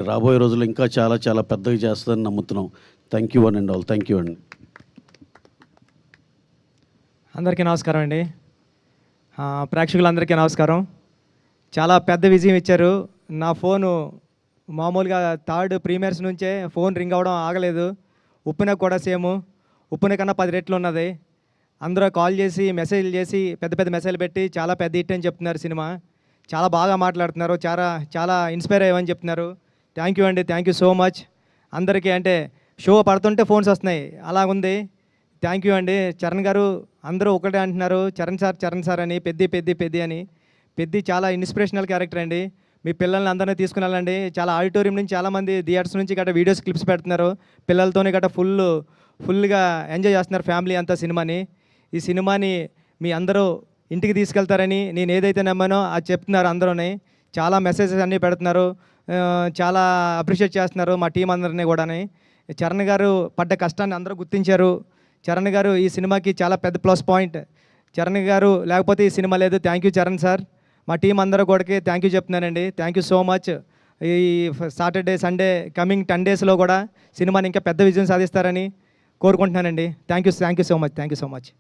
రాబోయే రోజుల్లో ఇంకా చాలా చాలా పెద్దగా చేస్తుందని నమ్ముతున్నాం. Thank you one and all. Thank you అండి. అందరికీ నమస్కారం అండి. ప్రేక్షకులందరికీ నమస్కారం. చాలా పెద్ద విజయం ఇచ్చారు. నా ఫోను మామూలుగా థర్డ్ ప్రీమియర్స్ నుంచే ఫోన్ రింగ్ అవ్వడం ఆగలేదు. ఉప్పెన కూడా సేము. ఉప్పెన కన్నా 10 రెట్లు ఉన్నది. అందరూ కాల్ చేసి మెసేజ్లు చేసి పెద్ద పెద్ద మెసేజ్లు పెట్టి చాలా పెద్ద హిట్ అని చెప్తున్నారు సినిమా. చాలా బాగా మాట్లాడుతున్నారు. చాలా చాలా ఇన్స్పైర్ అయ్యామని చెప్తున్నారు. థ్యాంక్ యూ అండి. Thank you so much. అందరికీ అంటే షో పడుతుంటే ఫోన్స్ వస్తున్నాయి, అలా ఉంది. థ్యాంక్ యూ అండి. చరణ్ గారు అందరూ ఒకటే అంటున్నారు, చరణ్ సార్ అని, పెద్ది అని. పెద్ది చాలా ఇన్స్పిరేషనల్ క్యారెక్టర్ అండి. మీ పిల్లల్ని అందరినీ తీసుకుని వెళ్ళండి. చాలా ఆడిటోరియం నుంచి చాలామంది థియేటర్స్ నుంచి గట్రా వీడియోస్ క్లిప్స్ పెడుతున్నారు. పిల్లలతోనే గట్రా ఫుల్గా ఎంజాయ్ చేస్తున్నారు ఫ్యామిలీ అంతా సినిమాని. ఈ సినిమాని మీ అందరూ ఇంటికి తీసుకెళ్తారని నేను ఏదైతే నమ్మానో అది చెప్తున్నారు అందరూని. చాలా మెసేజెస్ అన్నీ పెడుతున్నారు. చాలా అప్రిషియేట్ చేస్తున్నారు మా టీం అందరినీ కూడాని. చరణ్ గారు పడ్డ కష్టాన్ని అందరూ గుర్తించారు. చరణ్ గారు ఈ సినిమాకి చాలా పెద్ద ప్లస్ పాయింట్. చరణ్ గారు లేకపోతే ఈ సినిమా లేదు. Thank you Charan sir. మా టీం అందరూ కూడా థ్యాంక్ యూ చెప్తున్నానండి. Thank you so much. ఈ సాటర్డే సండే కమింగ్ 10 డేస్లో కూడా సినిమాని ఇంకా పెద్ద విజయం సాధిస్తారని కోరుకుంటున్నానండి. Thank you so much. Thank you so much.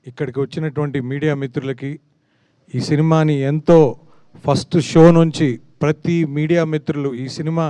ఇక్కడికి వచ్చినటువంటి మీడియా మిత్రులకి, ఈ సినిమాని ఎంతో ఫస్ట్ షో నుంచి ప్రతి మీడియా మిత్రులు ఈ సినిమా